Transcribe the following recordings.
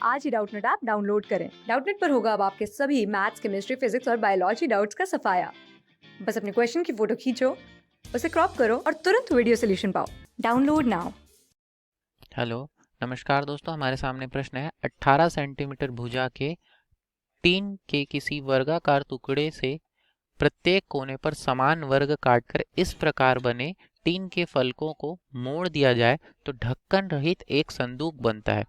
आज ही Doubtnut app download करें। Doubtnut पर होगा अब आपके सभी मैथ्स, केमिस्ट्री, फिजिक्स और बायोलॉजी डाउट्स का सफाया। बस अपने क्वेश्चन की फोटो खींचो, उसे क्रॉप करो और तुरंत वीडियो सोल्यूशन पाओ। Download now. हेलो, नमस्कार दोस्तों। हमारे सामने प्रश्न है 18 सेंटीमीटर भुजा के टीन के किसी वर्गाकार टुकड़े से प्रत्येक कोने पर समान वर्ग काटकर इस प्रकार बने टीन के फलकों को मोड़ दिया जाए तो ढक्कन रहित एक संदूक बनता है।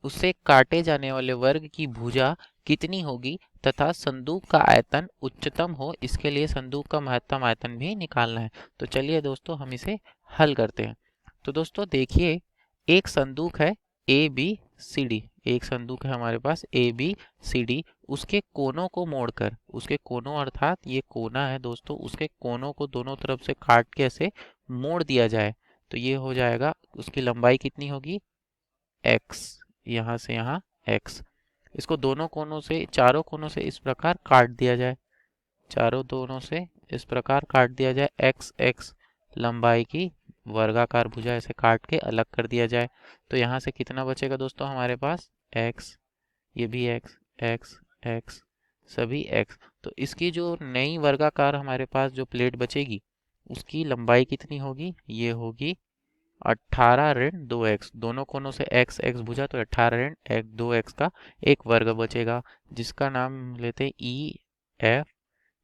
उससे काटे जाने वाले वर्ग की भुजा कितनी होगी तथा संदूक का आयतन उच्चतम हो, इसके लिए संदूक का महत्तम आयतन भी निकालना है। तो चलिए दोस्तों हम इसे हल करते हैं। तो दोस्तों देखिए, एक संदूक है ए बी सी डी। एक संदूक है हमारे पास ए बी सी डी। उसके कोनों को मोड़कर, उसके कोनों अर्थात ये कोना है दोस्तों, उसके कोनों को दोनों तरफ से काट के ऐसे मोड़ दिया जाए तो ये हो जाएगा। उसकी लंबाई कितनी होगी? एक्स। यहाँ से यहाँ एक्स। इसको दोनों कोनों से, चारों कोनों से इस प्रकार काट दिया जाए, चारों दोनों से इस प्रकार काट दिया जाए। एक्स एक्स लंबाई की वर्गाकार भुजा ऐसे काट के अलग कर दिया जाए तो यहाँ से कितना बचेगा दोस्तों हमारे पास? एक्स। ये भी एक्स एक्स एक्स, सभी एक्स। तो इसकी जो नई वर्गाकार हमारे पास जो प्लेट बचेगी उसकी लंबाई कितनी होगी? ये होगी 18 ऋण 2x। दोनों कोनों से x x भुजा तो 18 ऋण 2x का एक वर्ग बचेगा, जिसका नाम लेते हैं ई एफ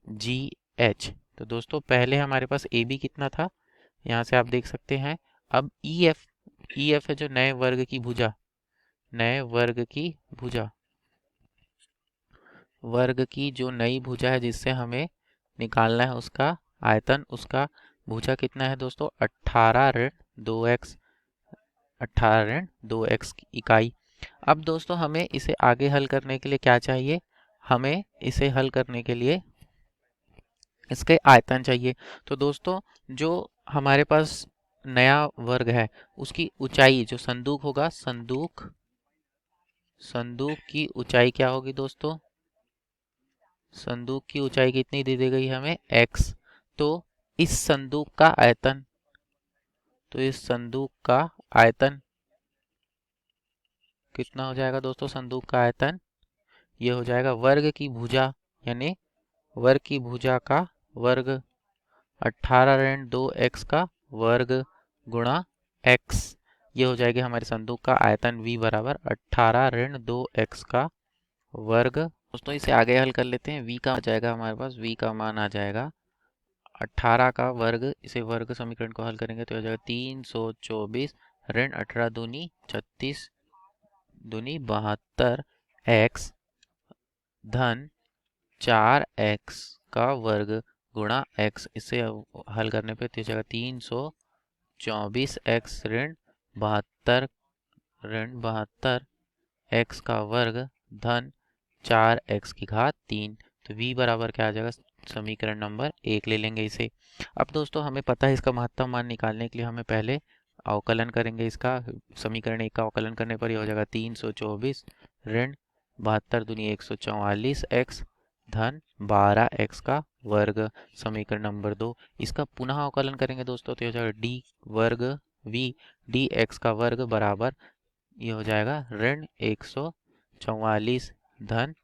जी एच। तो दोस्तों पहले हमारे पास ए बी कितना था, यहाँ से आप देख सकते हैं। अब ई एफ है जो नए वर्ग की भुजा, नए वर्ग की भुजा, वर्ग की जो नई भुजा है जिससे हमें निकालना है उसका आयतन, उसका भुजा कितना है दोस्तों? 18 ऋण 2x, 18 ऋण 2x की इकाई। अब दोस्तों हमें इसे आगे हल करने के लिए क्या चाहिए? हमें इसे हल करने के लिए इसके आयतन चाहिए। तो दोस्तों जो हमारे पास नया वर्ग है उसकी ऊंचाई, जो संदूक होगा, संदूक की ऊंचाई क्या होगी दोस्तों? संदूक की ऊंचाई कितनी दे दी गई हमें? x। तो इस संदूक का आयतन, तो इस संदूक का आयतन कितना हो जाएगा दोस्तों? संदूक का आयतन ये हो जाएगा वर्ग की भुजा, यानी वर्ग की भुजा का वर्ग, 18 ऋण 2x का वर्ग गुणा x। ये हो जाएगी हमारे संदूक का आयतन v बराबर 18 ऋण 2x का वर्ग। दोस्तों इसे आगे हल कर लेते हैं। v का आ जाएगा हमारे पास, v का मान आ जाएगा 18 का वर्ग। इसे वर्ग समीकरण को हल करेंगे तो हो जाएगा 324 ऋण 18 दूनी 36 दूनी 72 x धन 4x का वर्ग गुणा x। इसे हल करने पे तो जाएगा 324 x ऋण 72 x का वर्ग धन 4x की घात 3। तो v बराबर क्या आ जाएगा? समीकरण नंबर 1 ले लेंगे इसे। अब दोस्तों हमें पता है इसका महत्तम मान निकालने के लिए हमें पहले अवकलन करेंगे इसका। समीकरण 1 का अवकलन करने पर ये हो जाएगा 324 ऋण 72 दूनी 144 x धन 12 x का वर्ग। समीकरण नंबर 2, इसका पुनः अवकलन करेंगे दोस्तों तो ये हो जाएगा डी वर्ग v डी एक्स का वर्ग बराबर, ये हो जाएगा ऋण 144 धन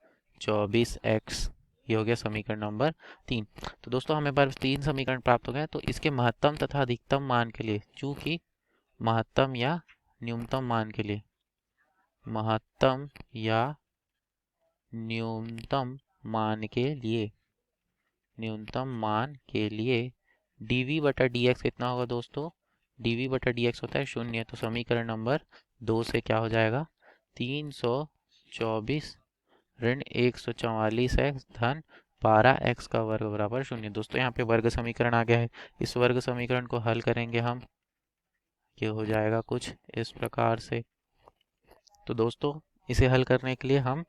24x। ये हो गया समीकरण नंबर 3। तो दोस्तों हमें बस 3 समीकरण प्राप्त हो गए। तो इसके महत्तम तथा अधिकतम मान के लिए, चूंकि महत्तम या न्यूनतम मान के लिए, महत्तम या न्यूनतम मान के लिए, न्यूनतम मान के लिए dv बटा dx कितना होगा दोस्तों? dv बटा dx होता है 0। तो समीकरण नंबर 2 से क्या हो जाएगा? 324 ऋण 144 x धन 12 x का वर्ग बराबर 0। दोस्तों यहाँ पे वर्ग समीकरण आ गया है। इस वर्ग समीकरण को हल करेंगे हम, ये हो जाएगा कुछ इस प्रकार से। तो दोस्तों इसे हल करने के लिए हम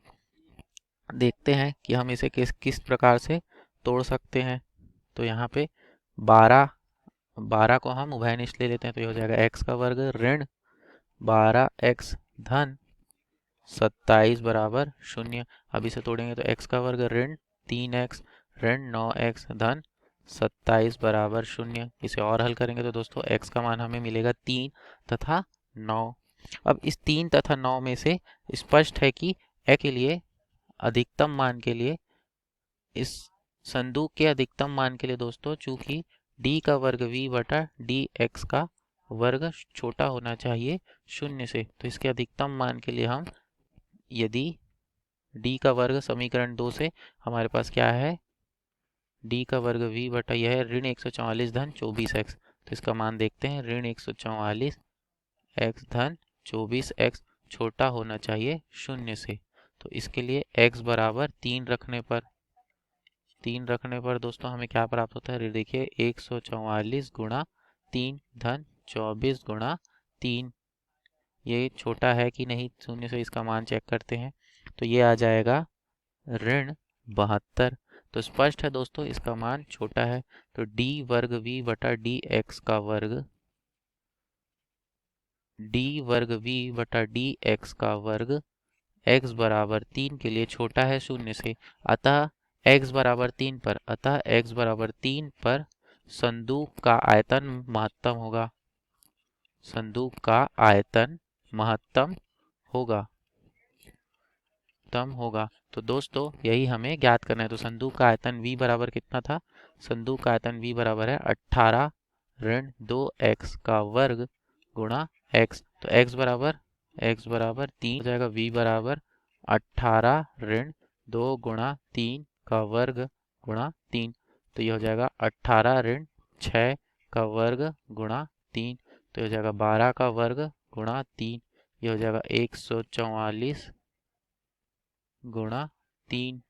देखते हैं कि हम इसे किस किस प्रकार से तोड़ सकते हैं। तो यहाँ पे 12 को हम उभयनिष्ठ ले लेते हैं तो ये हो जाएगा x का वर्ग ऋण 12x धन 27 बराबर 0। अब इसे तोड़ेंगे तो x का वर्ग ऋण 3x ऋण 9x धन 27 बराबर 0। इसे और हल करेंगे तो दोस्तों x का मान हमें मिलेगा 3 तथा 9। अब इस 3 तथा 9 में से स्पष्ट है कि ए के लिए अधिकतम मान के लिए, इस संदूक के अधिकतम मान के लिए दोस्तों, चूंकि डी का वर्ग वी बटा डी एक्स का वर्ग छोटा होना चाहिए 0 से, तो इसके अधिकतम मान के लिए हम, यदि डी का वर्ग समीकरण 2 से हमारे पास क्या है, डी का वर्ग वी बटा यह है ऋण 144 धन 24x, तो इसका मान देखते हैं, ऋण 144 x धन 24x छोटा होना चाहिए 0 से। तो इसके लिए x बराबर 3 रखने पर दोस्तों हमें क्या प्राप्त होता है, देखिए 144 गुणा 3 धन 24 गुणा 3, ये छोटा है कि नहीं 0 से, इसका मान चेक करते हैं। तो ये आ जाएगा ऋण 72। तो स्पष्ट है दोस्तों इसका मान छोटा है। तो डी वर्ग वी बटा डी एक्स का वर्ग, डी वर्ग वी बटा डी एक्स का वर्ग x बराबर 3 के लिए छोटा है 0 से, अतः x बराबर 3 पर, संदूक का आयतन महत्तम होगा, संदूक का आयतन महत्तम होगा। तो दोस्तों यही हमें ज्ञात करना है। तो संदूक का आयतन v बराबर कितना था, संदूक का आयतन v बराबर है 18 ऋण 2x का वर्ग गुणा x। तो x बराबर 3 हो जाएगा, v बराबर 18 ऋण 2 गुणा 3 का वर्ग गुणा 3, तो ये हो जाएगा 18 ऋण 6 का वर्ग गुणा 3, तो ये हो जाएगा 12 का वर्ग गुणा 3, ये हो जाएगा 144 गुणा 3।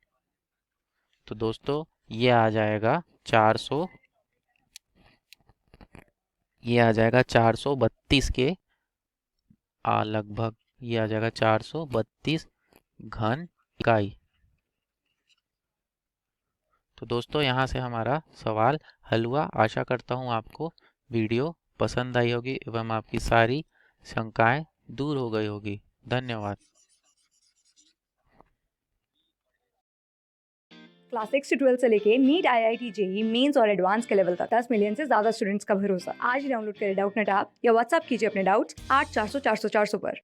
तो दोस्तों ये आ जाएगा 432 के लगभग, ये आ जाएगा 432 घन इकाई। तो दोस्तों यहाँ से हमारा सवाल हल हुआ। आशा करता हूँ आपको वीडियो पसंद आई होगी एवं आपकी सारी शंकाएं दूर हो गई होगी। धन्यवाद। क्लास 6 से 12 से लेके नीट, IIT, JEE मेंस और एडवांस के लेवल तक 10 मिलियन से ज्यादा स्टूडेंट्स का भरोसा। आज ही डाउनलोड करें डाउटनेट ऐप या व्हाट्सएप कीजिए अपने डाउट्स 8400 400 400 पर।